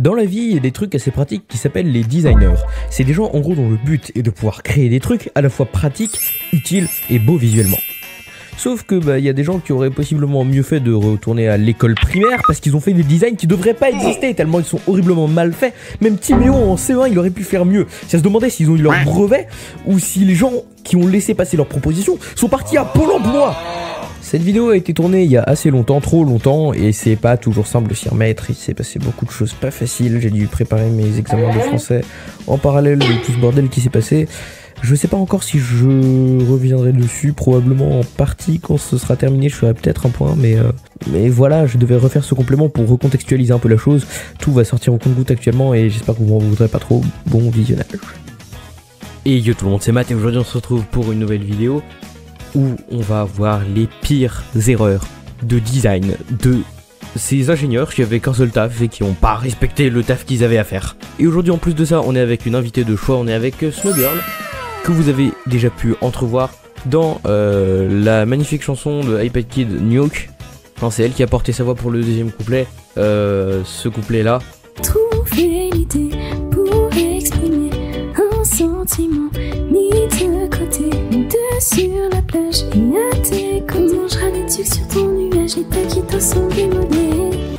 Dans la vie, il y a des trucs assez pratiques qui s'appellent les designers. C'est des gens en gros dont le but est de pouvoir créer des trucs à la fois pratiques, utiles et beaux visuellement. Sauf que il y a des gens qui auraient possiblement mieux fait de retourner à l'école primaire parce qu'ils ont fait des designs qui devraient pas exister tellement ils sont horriblement mal faits. Même Timéo en CE1 il aurait pu faire mieux. Ça se demandait s'ils ont eu leur brevet ou si les gens qui ont laissé passer leurs propositions sont partis à Pôle emploi. Cette vidéo a été tournée il y a assez longtemps, trop longtemps, et c'est pas toujours simple de s'y remettre. Il s'est passé beaucoup de choses pas faciles. J'ai dû préparer mes examens de français en parallèle de tout ce bordel qui s'est passé. Je sais pas encore si je reviendrai dessus, probablement en partie quand ce sera terminé, je ferai peut-être un point, mais voilà, je devais refaire ce complément pour recontextualiser un peu la chose. Tout va sortir au compte-gouttes actuellement et j'espère que vous m'en voudrez pas trop. Bon visionnage. Et yo tout le monde, c'est Matt et aujourd'hui on se retrouve pour une nouvelle vidéo où on va voir les pires erreurs de design de ces ingénieurs qui avaient qu'un seul taf et qui n'ont pas respecté le taf qu'ils avaient à faire. Et aujourd'hui en plus de ça, on est avec une invitée de choix, on est avec Snowgirl, que vous avez déjà pu entrevoir dans la magnifique chanson de iPad Kid New York. Enfin, c'est elle qui a porté sa voix pour le deuxième couplet, ce couplet là. Trouver l'idée pour exprimer un sentiment mis de côté, sur la plage et à tes côtés. On mangera des trucs sur ton nuage, les taquitos sont démodés.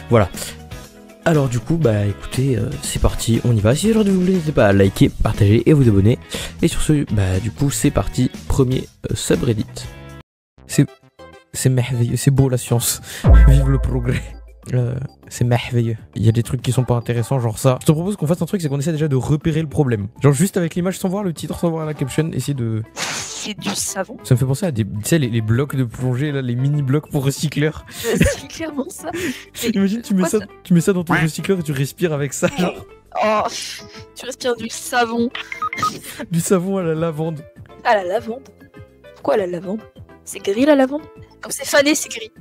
Voilà. Alors du coup, écoutez, c'est parti, on y va. Si aujourd'hui vous voulez, n'hésitez pas à liker, partager et vous abonner. Et sur ce, du coup, c'est parti. Premier subreddit. C'est merveilleux, c'est beau la science. Vive le progrès. C'est merveilleux. Il y a des trucs qui sont pas intéressants, genre ça. Je te propose qu'on fasse un truc, c'est qu'on essaie déjà de repérer le problème. Genre juste avec l'image sans voir le titre, sans voir la caption, essayer de... C'est du savon. Ça me fait penser à des, tu sais, les blocs de plongée, là, les mini blocs pour recycleurs. C'est clairement ça. Imagine, tu mets ça dans ton recycleur et tu respires avec ça, genre. Oh, tu respires du savon. Du savon à la lavande. À la lavande? Pourquoi la lavande? C'est gris la lavande? Comme c'est fané, c'est gris.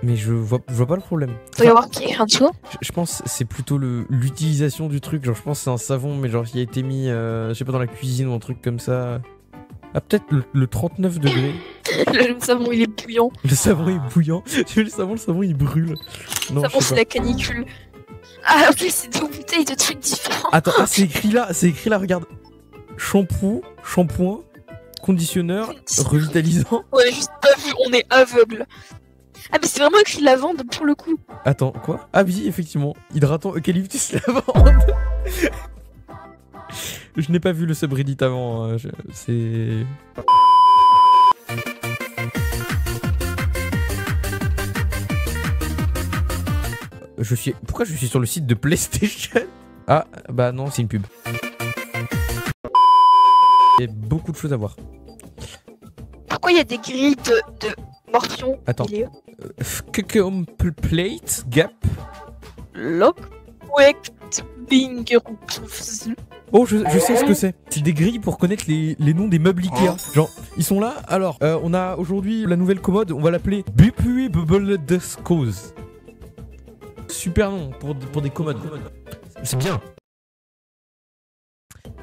Mais je vois pas le problème. Il doit y avoir qui en dessous? Je pense que c'est plutôt l'utilisation du truc. Genre, je pense que c'est un savon, mais genre, qui a été mis, je sais pas, dans la cuisine ou un truc comme ça. Ah, peut-être le 39 degrés. Le savon, il est bouillant. Le savon est bouillant. Tu vois, le savon, il brûle. Non, le savon, c'est la canicule. Ah, ok, c'est deux bouteilles de trucs différents. Attends, c'est écrit là, regarde. Shampoing, conditionneur, revitalisant. Ouais, juste pas vu, on est aveugle. Ah mais c'est vraiment écrit lavande pour le coup. Attends, quoi? Ah oui, effectivement. Hydratant eucalyptus lavande. Je n'ai pas vu le subreddit avant. C'est... Pourquoi je suis sur le site de PlayStation? Ah, bah non, c'est une pub. Il y a beaucoup de choses à voir. Pourquoi il y a des grilles de morpions? Attends. Plate, gap. Lock, wake, binger. Oh, je sais ce que c'est. C'est des grilles pour connaître les noms des meubles Ikea. Genre, ils sont là. Alors, on a aujourd'hui la nouvelle commode. On va l'appeler Bupui Bubble Descos. Super nom pour des commodes. C'est bien.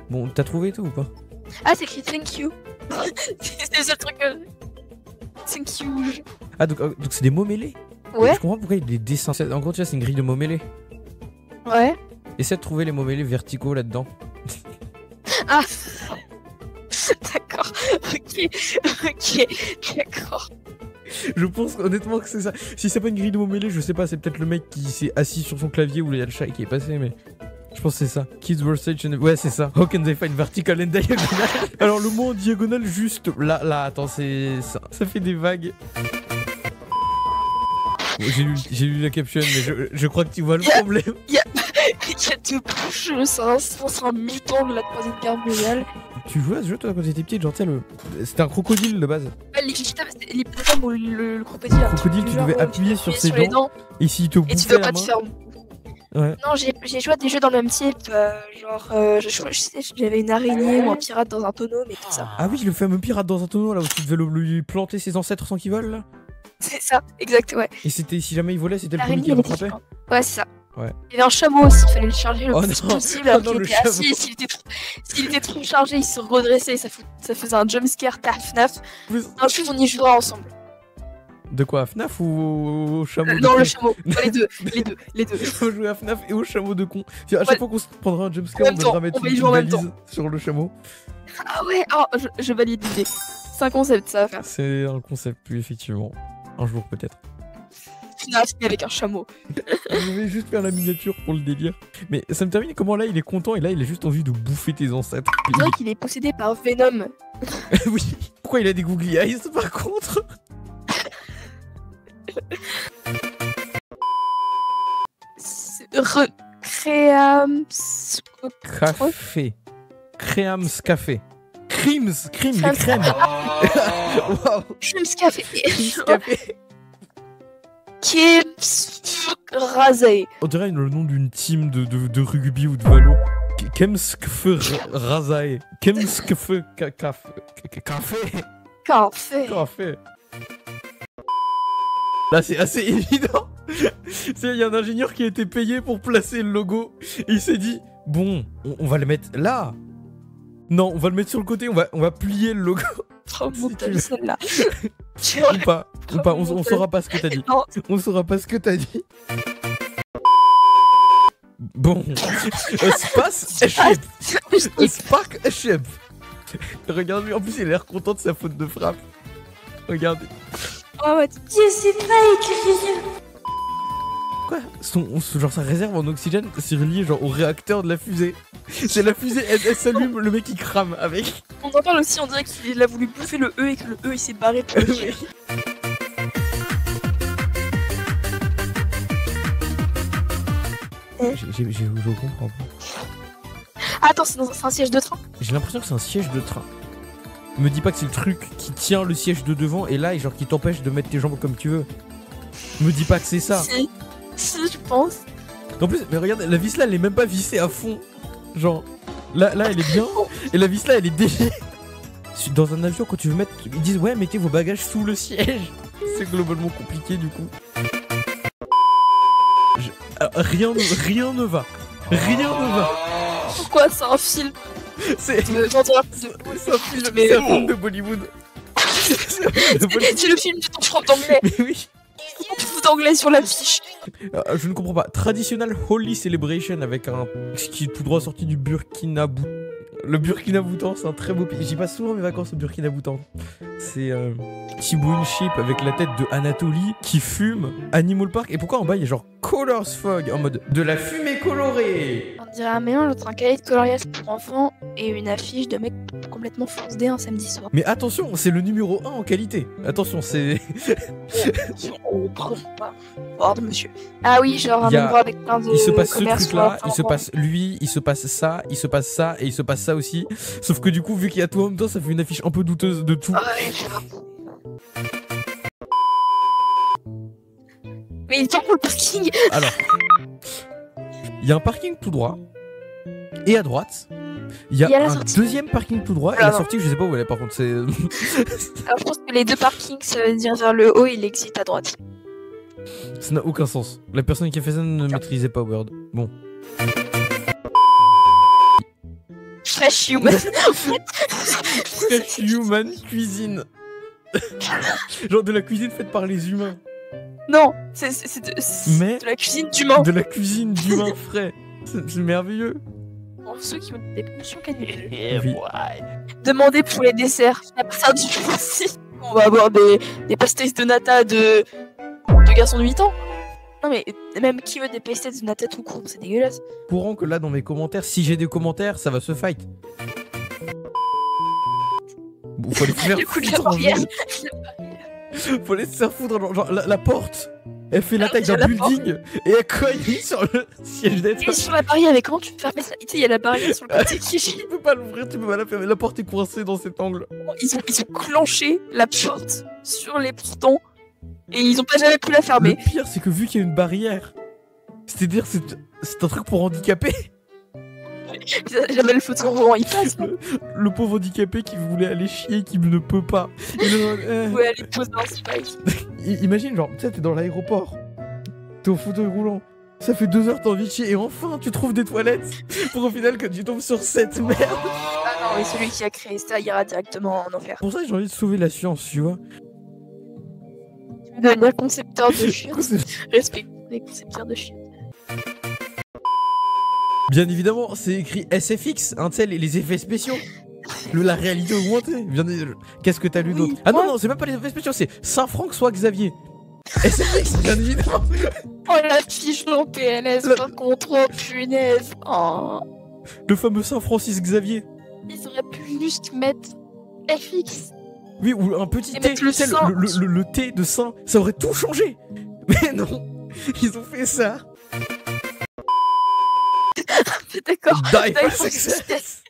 Bon, t'as trouvé tout ou pas? Ah, c'est écrit thank you. C'est le seul truc. Thank you. Ah, donc c'est des mots mêlés? Ouais. Je comprends pourquoi il y a des dessins. En gros, tu vois, c'est une grille de mots mêlés. Ouais. Essaie de trouver les mots mêlés verticaux là-dedans. Ah. D'accord. Ok, d'accord. Je pense honnêtement que c'est ça. Si c'est pas une grille de mots mêlés, je sais pas, c'est peut-être le mec qui s'est assis sur son clavier ou il y a le chat qui est passé, mais... Je pense que c'est ça. Kids were searching... Ouais, c'est ça. How can they find vertical and diagonal? Alors, le mot en diagonale, juste... Là, attends, c'est... Ça fait des vagues. Bon, j'ai lu la caption, mais je crois que tu vois le problème. Il y a deux bouches, ça sera un mutant de la 3ème guerre mondiale. Tu jouais à ce jeu, toi, quand t'étais petite? Genre, tu sais, c'était un crocodile, de base. Ouais, l'hippopotame ou le crocodile. Le crocodile, tu devais appuyer sur ses dents. Et s'il te bouffait la main... Ouais. Non, j'ai joué à des jeux dans le même type, j'avais une araignée ou un pirate dans un tonneau, mais tout ça. Ah oui, le fameux pirate dans un tonneau, là, où tu devais lui planter ses ancêtres sans qu'il vole, là. C'est ça, exact, ouais. Et c'était, si jamais il volait, c'était le premier qui rattrapait. Ouais, c'est ça. Ouais. Il y avait un chameau aussi, il fallait le charger le plus possible, alors qu'il était assis, s'il était trop chargé, il se redressait, ça faisait un jumpscare taf naf. Un jour, on y jouera ensemble. De quoi, à FNAF ou au chameau de Non, con? le chameau. Les deux. Les deux. Il faut jouer à FNAF et au chameau de con. À chaque fois qu'on se prendra un jumpscare, En on même devra temps, mettre on va y une jouer en même balise sur le chameau. Ah ouais, je valide l'idée. C'est un concept, ça à faire. C'est un concept, oui, effectivement. Un jour peut-être. FNAF, mais avec un chameau. Je vais juste faire la miniature pour le délire. Mais ça me termine comment là il est content et là il a juste envie de bouffer tes ancêtres. On dirait qu'il est possédé par Venom. Oui. Pourquoi il a des googly eyes par contre? Café. Créams café. Crims, crime, les crèmes. Waouh. Crims Café. Café. Kips Rasé. On dirait le nom d'une team de rugby ou de valo. Kemskfe Razae. Kemskfe Café. Café. Café. Là c'est assez évident. Il y a un ingénieur qui a été payé pour placer le logo. Et il s'est dit, bon, on va le mettre là. Non, on va le mettre sur le côté, on va plier le logo. Oh mon dieu, celle-là. Ou pas, on saura pas ce que t'as dit. Non. On saura pas ce que t'as dit. Bon. Spark Ship. Regarde-lui, en plus il a l'air content de sa faute de frappe. Regardez. Oh ouais. Je suis pas écrire. Quoi genre sa réserve en oxygène, c'est relié genre au réacteur de la fusée. C'est la fusée, elle s'allume, le mec il crame avec. On en parle aussi, on dirait qu'il a voulu bouffer le E et que le E il s'est barré pour le G. Je comprends pas. Ah, attends, c'est un siège de train? J'ai l'impression que c'est un siège de train. Me dis pas que c'est le truc qui tient le siège de devant et là, et genre qui t'empêche de mettre tes jambes comme tu veux. Me dis pas que c'est ça. Si, je pense. En plus, mais regarde, la vis là, elle est même pas vissée à fond. Genre, là, elle est bien, et la vis là, elle est déliée. Dans un avion, quand tu veux mettre, ils disent ouais, mettez vos bagages sous le siège. C'est globalement compliqué du coup. Rien ne va. Rien ne va. Pourquoi c'est un film? C'est C'est un film de Bollywood. C'est le film du ton prof d'anglais. Mais oui. Prof d'anglais sur l'affiche. Je ne comprends pas. Traditional Holy Celebration avec un qui est tout droit sorti du Burkina Boutan. Le Burkina Boutan, c'est un très beau pays. J'y passe souvent mes vacances au Burkina Boutan. C'est Tiboun Ship avec la tête de Anatolie qui fume. Animal Park. Et pourquoi en bas il y a genre Colors Fog en mode de la fumée colorée? On dirait un mélange entre un cahier de coloriage pour enfants et une affiche de mec complètement foncé un samedi soir. Mais attention, c'est le numéro 1 en qualité. Attention, c'est... Oh, pardon, monsieur. Ah oui, genre un endroit avec plein de il se passe ce commerces truc là, pour il se enfants. passe lui, il se passe ça, il se passe ça et il se passe ça aussi. Sauf que du coup, vu qu'il y a tout en même temps, ça fait une affiche un peu douteuse de tout. Ah ouais, mais il est temps pour le parking. Alors, il y a un parking tout droit. Et à droite, il y a la un sortie. deuxième parking tout droit. Et Alors. la sortie, je sais pas où elle est par contre. C'est... Alors je pense que les deux parkings, ça veut dire vers le haut et l'exit à droite. Ça n'a aucun sens. La personne qui a fait ça ne maîtrisait pas Word. Bon. Fresh human. Fresh Human Cuisine. Genre de la cuisine faite par les humains. Non, c'est Mais- de la cuisine d'humain. De la cuisine d'humains frais. C'est merveilleux. Pour ceux qui ont des promotions cannulées. Oui. Demandez pour les desserts. À partir du mois-ci, on va avoir des pastéis de nata de garçons de 8 ans. Non mais même qui veut des pastéis de nata tout court, c'est dégueulasse. Courant que là dans mes commentaires, si j'ai des commentaires, ça va se fight. Bon, faut les faire Le coup de la foutre en barrière. jeu. Faut les faire foutre genre la porte. Elle fait la taille Il y a d'un la porte. building et elle cogne sur le siège d'être. Et sur la barrière, mais comment tu peux fermer ça? Tu sais, il y a la barrière sur le côté qui Tu peux pas l'ouvrir, tu peux pas la fermer. La porte est coincée dans cet angle. ils ont clenché la porte sur les portons et ils ont pas jamais pu la fermer. Le pire, c'est que vu qu'il y a une barrière, c'est-à-dire c'est un truc pour handicapés. J'avais le fauteuil roulant, il passe. Le pauvre handicapé qui voulait aller chier, qui ne peut pas. Et Vous pouvez aller poser un spike. Imagine, genre, tu sais, t'es dans l'aéroport, t'es au fauteuil roulant, ça fait 2 heures t'as envie de chier, et enfin tu trouves des toilettes, pour au final que tu tombes sur cette merde. Ah non, mais celui qui a créé ça ira directement en enfer. Pour ça, j'ai envie de sauver la science, tu vois. Devenir concepteur de chiottes. Respect les concepteurs de chiottes. Bien évidemment, c'est écrit SFX, hein, tu sais, les effets spéciaux. La réalité augmentée. Qu'est-ce que t'as lu d'autre? Ah non, non, c'est même pas les effets spéciaux, c'est Saint-François Xavier. SFX, bien évidemment. Oh la fiche en PLS par contre, oh punaise. Oh. Le fameux Saint-Francis Xavier. Ils auraient pu juste mettre FX. Oui, ou un petit Et T, mettre le tu sais, Saint. le T de Saint, ça aurait tout changé. Mais non, ils ont fait ça. D'accord. Die for for success.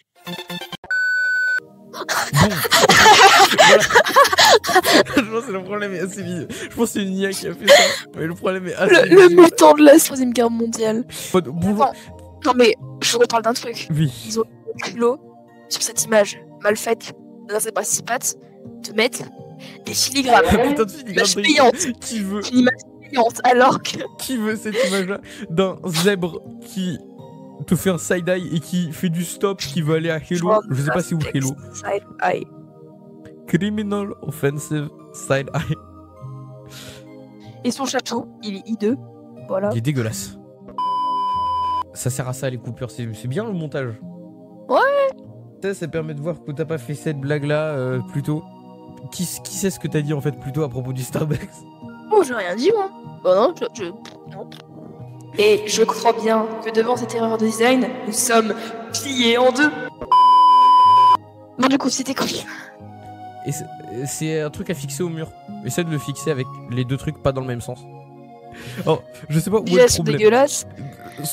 Bon. Voilà. Je pense que le problème est assez vide. Je pense que c'est une IA qui a fait ça. Mais le problème est assez Le vide. mutant de la Troisième Guerre mondiale. Bonjour. Attends. Non mais, je reparle d'un truc. Oui. Ils ont eu le culot sur cette image mal faite, dans ses pattes, de mettre des filigranes. Putain de filigrane Image payante. Qui veut, Une image payante, alors que... qui veut cette image-là d'un zèbre qui te fait un side-eye et qui fait du stop, qui veut aller à Hello. Je sais pas c'est où Hello. Side eye. Criminal offensive side-eye. Et son chapeau, il est hideux. Voilà. Il est dégueulasse. Ça sert à ça les coupures, c'est bien le montage. Ouais. Ça permet de voir que t'as pas fait cette blague là plus tôt. Qui sait ce que t'as dit en fait plus tôt à propos du Starbucks? Oh, j'ai rien dit moi. Bah non, non. Et je crois bien que devant cette erreur de design, nous sommes pliés en deux. Bon du coup, c'était cool. Et c'est un truc à fixer au mur. Essaie de le fixer avec les deux trucs pas dans le même sens. Oh, je sais pas où est Déjà, le elles sont problème. dégueulasses.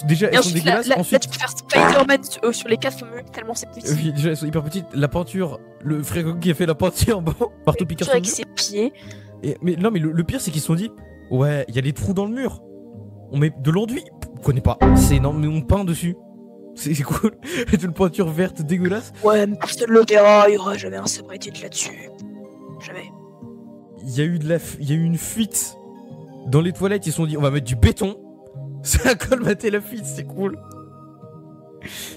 Déjà, Et elles sont ensuite, dégueulasses. là, Ensuite, tu peux faire Spider-Man sur les 4 murs tellement c'est petit. oui, déjà, elles sont hyper petites. La peinture, le frère qui a fait la peinture, bon, partout Picasso. Avec ses pieds. Mais non, mais le pire, c'est qu'ils se sont dit, ouais, il y a des trous dans le mur. On met de l'enduit. On connaît pas. C'est énorme, mais on peint dessus. C'est cool. Et une peinture verte dégueulasse. Ouais, mais personne ne le verra, il y aura jamais un subreddit là-dessus. Jamais. Il y a eu une fuite dans les toilettes. Ils se sont dit, on va mettre du béton. Ça a colmaté la fuite, c'est cool.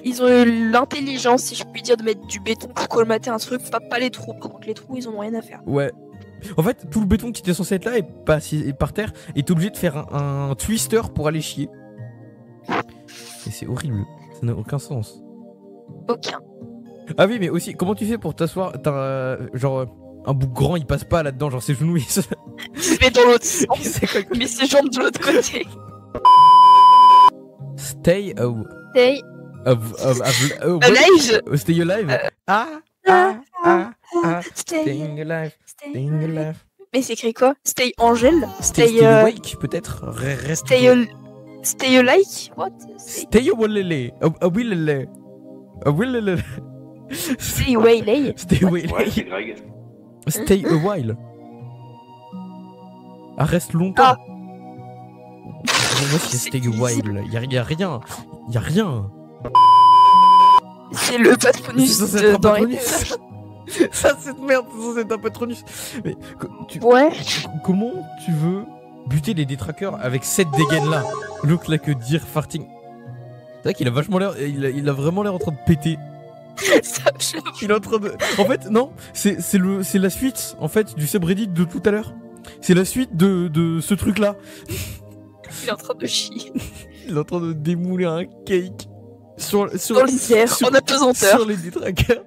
Ils ont eu l'intelligence, si je puis dire, de mettre du béton pour colmater un truc, pas les trous. Par contre, les trous, ils en ont rien à faire. Ouais. En fait, tout le béton qui était censé être là est par terre. Et t'es obligé de faire un twister pour aller chier. Et c'est horrible. Ça n'a aucun sens. Aucun. Ah oui, mais aussi, comment tu fais pour t'asseoir? T'as genre un bouc grand, il passe pas là-dedans, genre ses genoux, Je vais dans l'autre sens, C'est quoi que- mais ses jambes de l'autre côté. Stay Stay alive. Stay alive. Staying alive. Staying alive. Mais c'est écrit quoi? Stay Angel? Stay awake, peut-être. Reste. Stay like? What? Stay away. Awilele. Awilele. Stay Waylay? Stay away. Ouais, c'est Greg. Stay a while. Ah, reste longtemps. Ah. Moi, c'est stay a while. Y'a rien. Y'a rien. C'est le patronus C'est censé être un dans les... patronus. Ça, cette merde, c'est censé être un patronus. Mais Ouais. comment tu veux buter les détraqueurs avec cette dégaine là? Look like a deer farting. C'est vrai qu'il a vachement l'air. Il a vraiment l'air en train de péter. Ça, je- Il est en train de. En fait, non, c'est la suite en fait du subreddit de tout à l'heure. C'est la suite de ce truc là. Il est en train de chier. Il est en train de démouler un cake sur Dans l'hiver, sur- en apesanteur. sur les détraqueurs.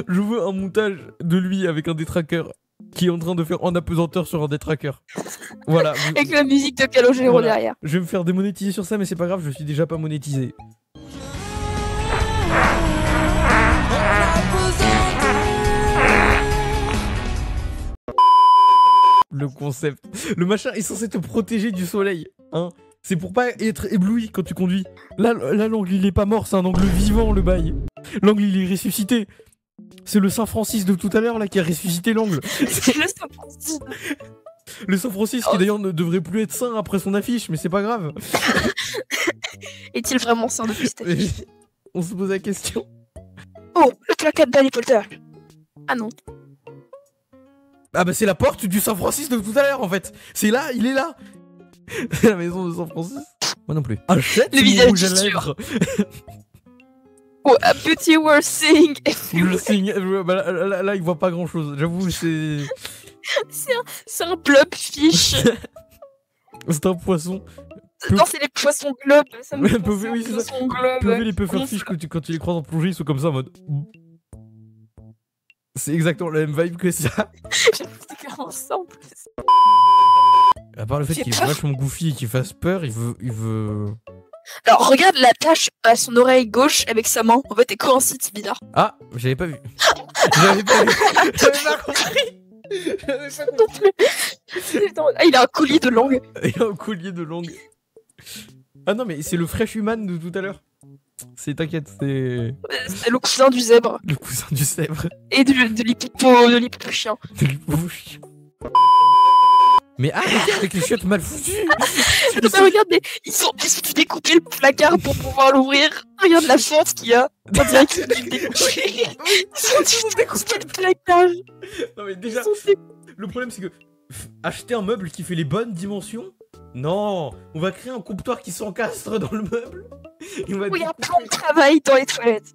Je veux un montage de lui avec un détraqueur qui est en train de faire en apesanteur sur un détraqueur. Voilà. Avec la musique de Calogero Voilà. derrière. Je vais me faire démonétiser sur ça, mais c'est pas grave, je suis déjà pas monétisé. Le concept. Le machin est censé te protéger du soleil, hein. C'est pour pas être ébloui quand tu conduis. Là l'angle il est pas mort, c'est un angle vivant le bail. L'angle il est ressuscité. C'est le Saint-Francis de tout à l'heure là qui a ressuscité l'angle. C'est le Saint-Francis. Le Saint-Francis qui d'ailleurs ne devrait plus être saint après son affiche, mais c'est pas grave. Est-il vraiment saint depuis cette affiche? On se pose la question. Oh, le placard d'Harry Potter. Ah non. Ah bah c'est la porte du Saint-Francis de tout à l'heure en fait. C'est là, il est là. C'est la maison de Saint-Francis. Moi non plus. Achète Le mon visage rouge à sûr. lèvres. Oh, a beauty worth seeing. Le signe, bah là, il voit pas grand chose. J'avoue, c'est C'est un blob fish. C'est un poisson. Non, c'est les poissons globes. Ça me Ouais, fait peu- penser aux oui, c'est ça. poissons globes. Tu as vu les pufferfish quand tu les croises en plongée, ils sont comme ça en mode. C'est exactement la même vibe que ça. C'est clairement ça en plus. À part le fait J'ai qu'il est peur. vachement goofy et qu'il fasse peur, il veut. Alors, regarde la tache à son oreille gauche avec sa main. En fait, elle coïncide, c'est bizarre. Ah, j'avais pas vu. J'avais pas vu. J'avais pas compris. J'avais pas compris. Non plus. Ah, il a un collier de langue. Il a un collier de langue. Ah non, mais c'est le fresh human de tout à l'heure. T'inquiète, c'est C'est le cousin du zèbre. le cousin du zèbre. Et de l'hippochien. De l'hippopouche. Mais arrêtez avec les chiottes mal foutues. Non, mais regarde, ils sont découpés le placard pour pouvoir l'ouvrir. Regarde la fente qu'il y a. On dirait qu'ils sont découpés. Ils sont découpés le placard. Non mais déjà, Ils sont le problème c'est que acheter un meuble qui fait les bonnes dimensions. Non, on va créer un comptoir qui s'encastre dans le meuble. Et on va Il y a un plan de travail dans les toilettes.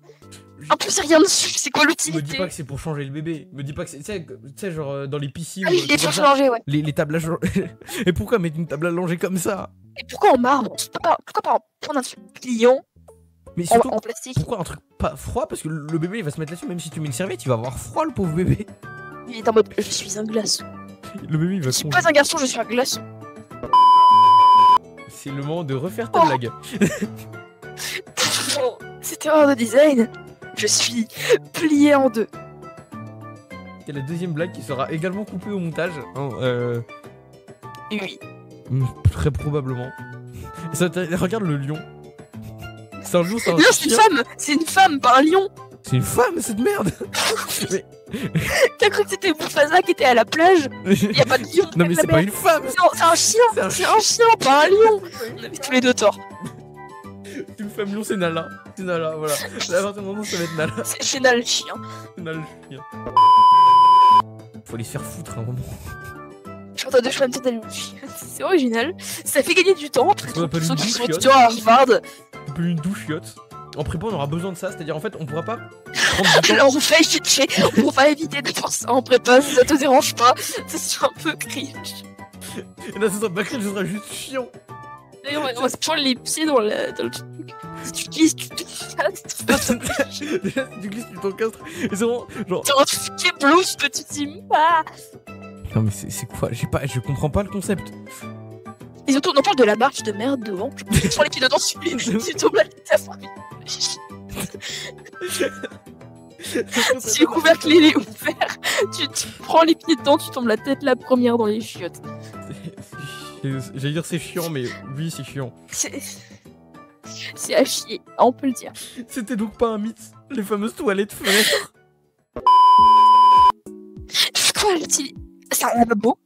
En plus, il n'y a rien dessus. C'est quoi Me dis l'utilité? pas que c'est pour changer le bébé. Me dis pas que c'est. Tu sais, genre dans les piscines. Ah oui, les comme choses ça, changées, ouais. les tables à langer. Et pourquoi mettre une table à langer comme ça? Et pourquoi en marbre? Pourquoi pas en prendre un truc pliant Mais surtout, en plastique? pourquoi un truc pas froid? Parce que le bébé il va se mettre là-dessus, même si tu mets une serviette, il va avoir froid le pauvre bébé. Il est en mode je suis un glaçon. Le bébé il Je va suis congeler. pas un garçon, je suis un glaçon. C'est le moment de refaire ta Oh. blague. Bon, cette erreur de design, je suis plié en deux. C'est la deuxième blague qui sera également coupée au montage. Hein, Oui. très probablement. Regarde le lion. C'est un lion, c'est un Non, c'est une chien. femme. C'est une femme, pas un lion. C'est une femme cette merde. Mais- T'as cru que c'était Mufasa qui était à la plage? Y a pas de lion. Non mais la c'est pas mer. une femme. C'est un chien. C'est un C'est un chien, pas un lion. On avait tous les deux tort. C'est une femme lion, c'est Nala. C'est Nala, voilà. À partir du moment ça va être Nala. C'est Chénal le chien. C'est Nala le chien. Faut les se faire foutre un moment. Je suis en train de choisir C'est original. Ça fait gagner du temps. Après Ça s'appelle tous ceux une qui sont douche, étudiants à Harvard. Un peu une douchiotte. En prépa on aura besoin de ça, c'est-à-dire en fait on pourra pas prendre du temps. Alors on va éviter, éviter de faire ça en prépa si ça te dérange pas. Ça sera un peu cringe. Et là ce sera pas cringe, ce sera juste chiant. D'ailleurs, on va se prendre les pieds dans le truc. Si tu glisses, tu te casses. Déjà si tu glisses tu t'encastres. Et c'est vraiment genre. T'es un truc qui est blouche que tu dis ah. Non mais c'est quoi? Je comprends pas le concept. Et surtout, on parle de la marche de merde devant. Tu prends les pieds dedans, tu tombes la tête à fond. Si le couvercle est ouvert, tu prends les pieds dedans, tu tombes la tête la première dans les chiottes. J'allais dire c'est chiant, mais oui c'est chiant. C'est à chier, on peut le dire. C'était donc pas un mythe, les fameuses toilettes fenêtres. C'est quoi l'utilité? C'est un lavabo.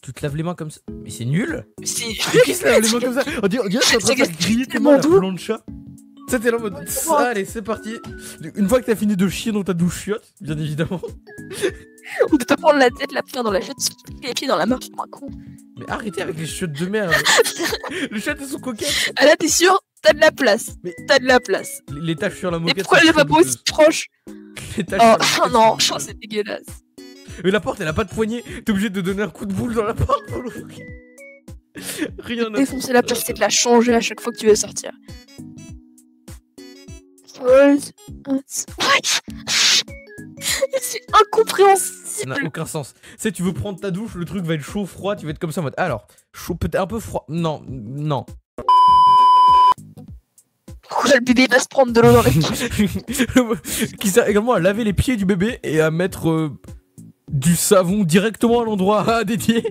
Tu te laves les mains comme ça. Mais c'est nul. C'est Mais qui se lave les mains comme ça? On dirait t'es en train de faire griller tes mains à la doux. plancha. Ça t'es là en mode. Allez c'est parti. Une fois que t'as fini de chier dans ta douche chiotte, bien évidemment. Ou de te prendre la tête la première dans la chiotte, tu te les pieds dans la marche comme un con. Mais arrêtez avec les chiottes de merde. Les chiottes elles sont coquettes. Ah là, t'es sûr? T'as de la place. Mais- T'as de la place. Les taches sur la Mais moquette. pourquoi le sont lavabo est si douteuses. proche? Les taches Oh, sur la moquette non, sont je douteuses. c'est dégueulasse. Mais la porte elle a pas de poignée. T'es obligé de donner un coup de boule dans la porte pour l'ouvrir. Rien à Défoncer la porte, c'est de la changer à chaque fois que tu veux sortir. What? C'est Ça incompréhensible. n'a aucun sens. Tu sais, tu veux prendre ta douche, le truc va être chaud, froid, tu vas être comme ça en mode. Alors, chaud, peut-être un peu froid. Non, non. Pourquoi le bébé va se prendre de l'eau dans les Qui sert également à laver les pieds du bébé et à mettre du savon directement à l'endroit dédié.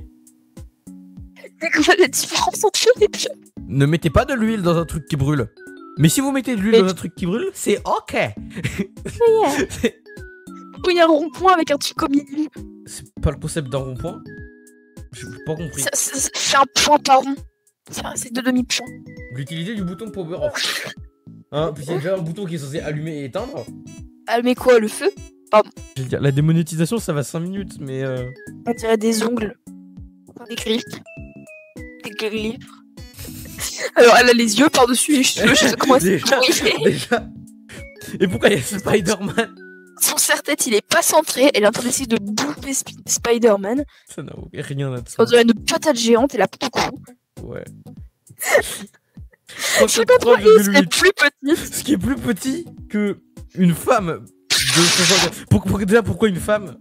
C'est quoi la différence entre les deux? Ne mettez pas de l'huile dans un truc qui brûle. Mais si vous mettez de l'huile Mais- dans un truc qui brûle, c'est ok. Pourquoi il y a un rond-point avec un truc au milieu? C'est pas le concept d'un rond-point. J'ai pas compris. C'est un point par rond. C'est deux demi-points. L'utilité du bouton power off. Hein, puis il y a déjà un bouton qui est censé allumer et éteindre. Allumer quoi, le feu? Je veux dire, la démonétisation ça va 5 minutes, mais On dirait des ongles. Des griffes. Des griffes. Alors, elle a les yeux par-dessus les cheveux. Je sais pas comment elle s'est déjà, corrigée. déjà. Et pourquoi il y a Spider-Man? Son serre-tête, il est pas centré. Elle est en train d'essayer de bouffer Spider-Man. Ça n'a rien à de On dirait une patate géante. Elle a pas de cou. Ouais. Je sais pas trop, c'est plus petit. Ce qui est plus petit que une femme de... Déjà, pourquoi une femme?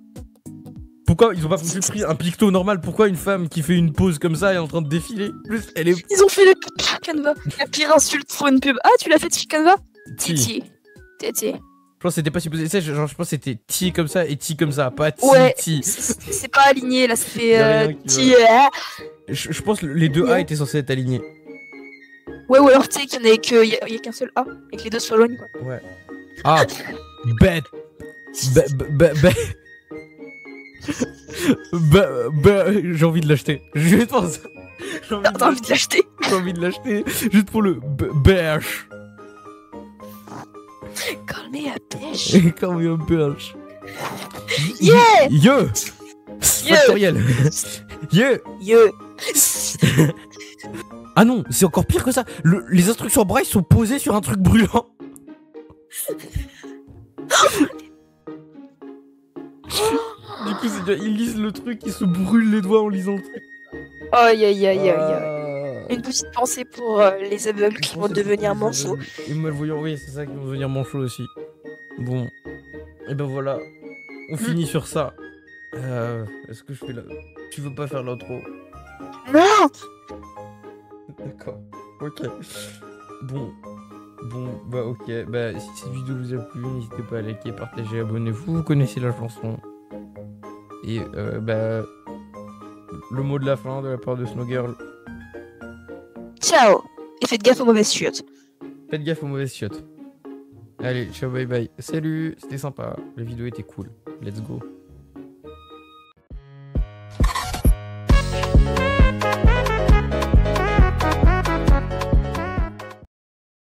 Pourquoi ils ont pas pris un picto normal? Pourquoi une femme qui fait une pause comme ça est en train de défiler? Plus, elle est... Ils ont fait le pub sur Canva. La pire insulte pour une pub. Ah, tu l'as fait sur Canva? Titi. Je pense que c'était pas supposé... Genre, je pense que c'était ti comme ça et ti comme ça, pas ti, ouais, ti. C'est pas aligné, là, ça fait ti... Je pense que les deux A étaient censés être alignés. Ouais, ou alors tu sais qu'il y a qu'un seul A, et que les deux soient loin, quoi. Ouais. Ah, bête. J'ai envie de l'acheter. Juste pour ça. T'as envie de l'acheter? J'ai envie de l'acheter. Juste pour le bêche. Call me a bitch. Call me a bitch. Yeah! Yeah! Factoriel. Yeah! Yeah! Ah non, c'est encore pire que ça. Les instructions braille sont posées sur un truc brûlant. Du coup, ils lisent le truc, ils se brûlent les doigts en lisant le truc. Aïe aïe aïe aïe. Une petite pensée pour les aveugles qui vont devenir manchots. Et malvoyants, oui, c'est ça qui vont devenir manchots aussi. Bon. Et ben voilà. On finit sur ça. Est-ce que je fais la... Tu veux pas faire l'intro? Non! D'accord. Ok. Bon, bah ok. Bah si cette vidéo vous a plu, n'hésitez pas à liker, partager, abonnez-vous. Vous connaissez la chanson. Et bah... Le mot de la fin de la part de Snowgirl. Ciao! Et faites gaffe aux mauvaises chiottes. Faites gaffe aux mauvaises chiottes. Allez, ciao, bye bye. Salut, c'était sympa. La vidéo était cool. Let's go.